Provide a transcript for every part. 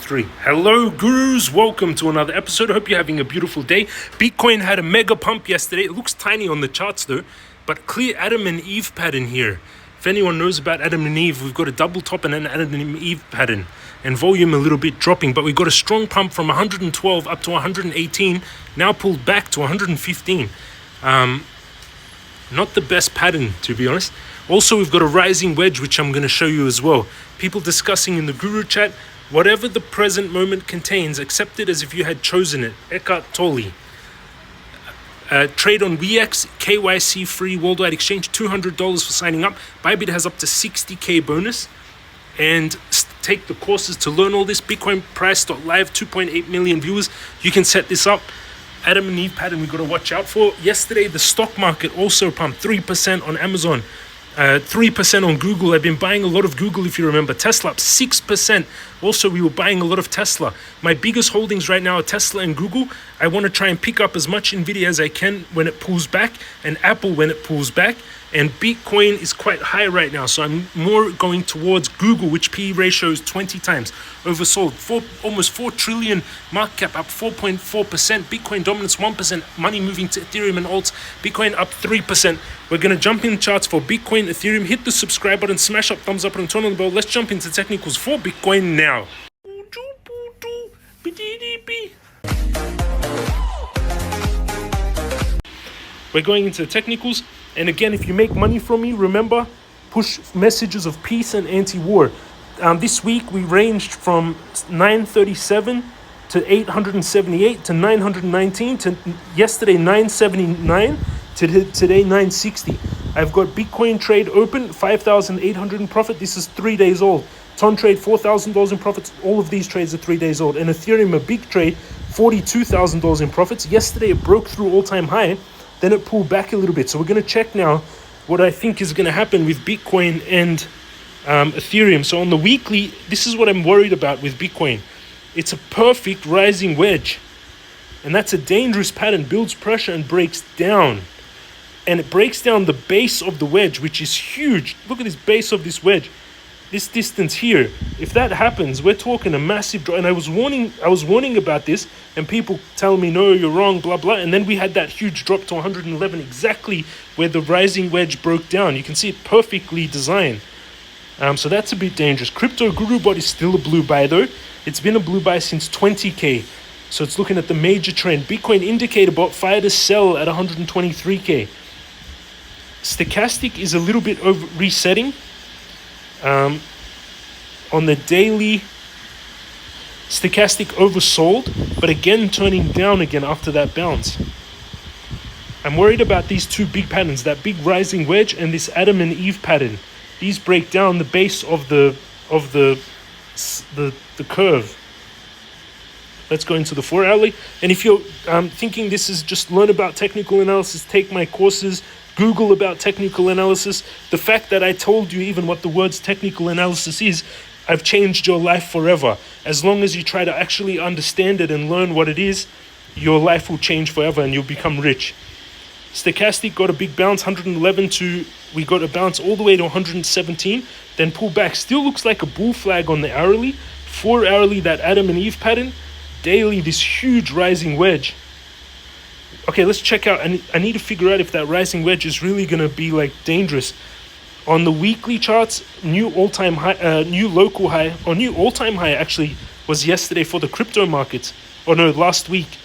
3. Hello gurus, welcome to another episode. I hope you're having a beautiful day. Bitcoin had a mega pump yesterday. It looks tiny on the charts though, but clear Adam and Eve pattern here. If anyone knows about Adam and Eve, we've got a double top and an Adam and Eve pattern, and volume a little bit dropping, but we got a strong pump from 112 up to 118, now pulled back to 115. Not the best pattern, to be honest. Also, we've got a rising wedge, which I'm going to show you as well. People discussing in the guru chat, whatever the present moment contains, accept it as if you had chosen it. Eckhart Tolle. Trade on WeX, KYC free worldwide exchange, $200 for signing up. Bybit has up to 60k bonus. And take the courses to learn all this. Bitcoin price.live, 2.8 million viewers. You can set this up. Adam and Eve pattern we've got to watch out for. Yesterday, the stock market also pumped 3% on Amazon, 3% on Google. I've been buying a lot of Google, if you remember. Tesla up 6%. Also, we were buying a lot of Tesla. My biggest holdings right now are Tesla and Google. I want to try and pick up as much Nvidia as I can when it pulls back, and Apple when it pulls back. And Bitcoin is quite high right now, so I'm more going towards Google, which PE ratio is 20 times. Oversold, almost 4 trillion market cap, up 4.4%. Bitcoin dominance 1%. Money moving to Ethereum and alts. Bitcoin up 3%. We're going to jump in charts for Bitcoin, Ethereum. Hit the subscribe button, smash up, thumbs up, and turn on the bell. Let's jump into technicals for Bitcoin now. We're going into the technicals. And again, if you make money from me, remember, push messages of peace and anti-war. This week, we ranged from 937 to 878 to 919 to yesterday 979 to today 960. I've got Bitcoin trade open, 5,800 in profit. This is 3 days old. Ton trade, $4,000 in profits. All of these trades are 3 days old. And Ethereum, a big trade, $42,000 in profits. Yesterday, it broke through all-time high. Then it pulled back a little bit. So we're going to check now what I think is going to happen with Bitcoin and Ethereum. So on the weekly, this is what I'm worried about with Bitcoin. It's a perfect rising wedge. And that's a dangerous pattern. Builds pressure and breaks down. And it breaks down the base of the wedge, which is huge. Look at this base of this wedge. This distance here, if that happens, we're talking a massive drop. And I was warning about this, and people tell me, no, you're wrong, blah, blah. And then we had that huge drop to 111, exactly where the rising wedge broke down. You can see it perfectly designed. So that's a bit dangerous. Crypto Guru Bot is still a blue buy, though. It's been a blue buy since 20K. So it's looking at the major trend. Bitcoin indicator bot fired a sell at 123K. Stochastic is a little bit over resetting. On the daily, stochastic oversold, but again turning down again after that bounce. I'm worried about these two big patterns, that big rising wedge and this Adam and Eve pattern. These break down the base of the curve. Let's go into the 4 hourly. And if you're thinking this is just learn about technical analysis, take my courses, Google about technical analysis. The fact that I told you even what the words technical analysis is, I've changed your life forever. As long as you try to actually understand it and learn what it is, your life will change forever and you'll become rich. Stochastic got a big bounce, 111 to, we got a bounce all the way to 117, then pull back. Still looks like a bull flag on the hourly. 4 hourly, that Adam and Eve pattern. Daily, this huge rising wedge. Okay, let's check out. I need to figure out if that rising wedge is really going to be like dangerous. On the weekly charts, new all-time high, new local high, or new all-time high actually was yesterday for the crypto markets. Or no, last week.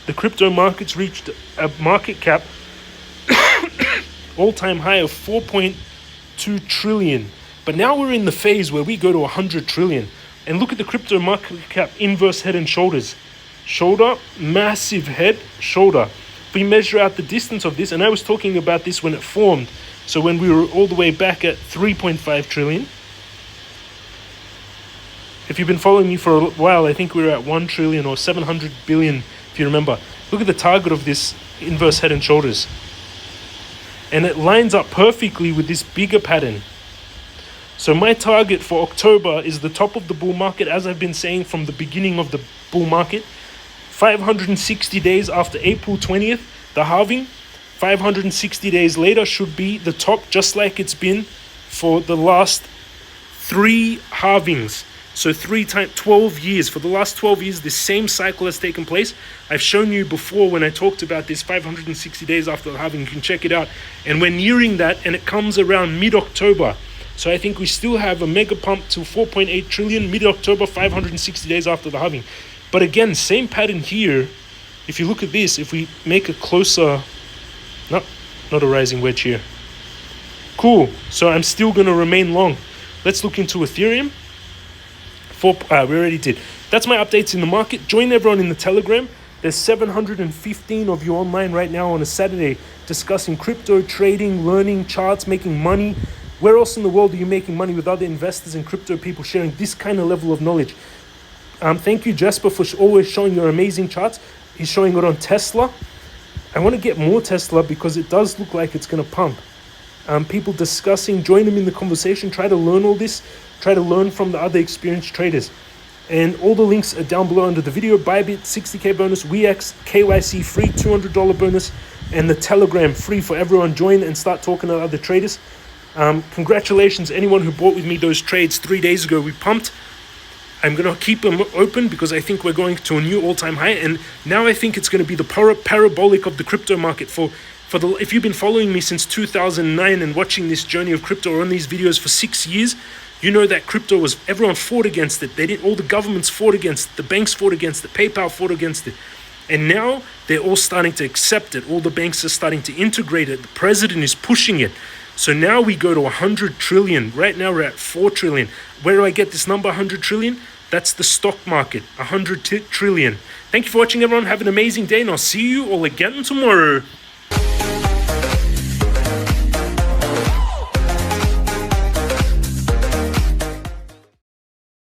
The crypto markets reached a market cap all-time high of 4.2 trillion. But now we're in the phase where we go to 100 trillion. And look at the crypto market cap inverse head and shoulders. Shoulder, massive head, shoulder. If we measure out the distance of this, and I was talking about this when it formed, so when we were all the way back at 3.5 trillion. If you've been following me for a while, I think we were at 1 trillion or 700 billion, if you remember. Look at the target of this inverse head and shoulders. And it lines up perfectly with this bigger pattern. So my target for October is the top of the bull market, as I've been saying from the beginning of the bull market. 560 days after April 20th, the halving. 560 days later should be the top, just like it's been for the last 3 halvings. So 3 times 12 years. For the last 12 years, this same cycle has taken place. I've shown you before when I talked about this 560 days after the halving. You can check it out. And we're nearing that, and it comes around mid-October. So I think we still have a mega pump to 4.8 trillion mid-October, 560 days after the halving. But again, same pattern here. If you look at this, if we make a closer, no, not a rising wedge here. Cool. So I'm still going to remain long. Let's look into Ethereum. We already did. That's my updates in the market. Join everyone in the Telegram. There's 715 of you online right now on a Saturday discussing crypto, trading, learning, charts, making money. Where else in the world are you making money with other investors and crypto people sharing this kind of level of knowledge? Thank you, Jasper, for always showing your amazing charts. He's showing it on Tesla. I want to get more Tesla because it does look like it's going to pump. People discussing, join them in the conversation, try to learn all this, try to learn from the other experienced traders. And all the links are down below under the video. Bybit, 60K bonus, WeX, KYC free, $200 bonus, and the Telegram free for everyone. Join and start talking to other traders. Congratulations, anyone who bought with me those trades 3 days ago. We pumped. I'm going to keep them open because I think we're going to a new all-time high. And now I think it's going to be the parabolic of the crypto market. If you've been following me since 2009 and watching this journey of crypto or on these videos for 6 years, you know that crypto everyone fought against it. All the governments fought against it. The banks fought against it. PayPal fought against it. And now they're all starting to accept it. All the banks are starting to integrate it. The president is pushing it. So now we go to 100 trillion. Right now we're at 4 trillion. Where do I get this number, 100 trillion? That's the stock market, 100 trillion. Thank you for watching, everyone. Have an amazing day, and I'll see you all again tomorrow.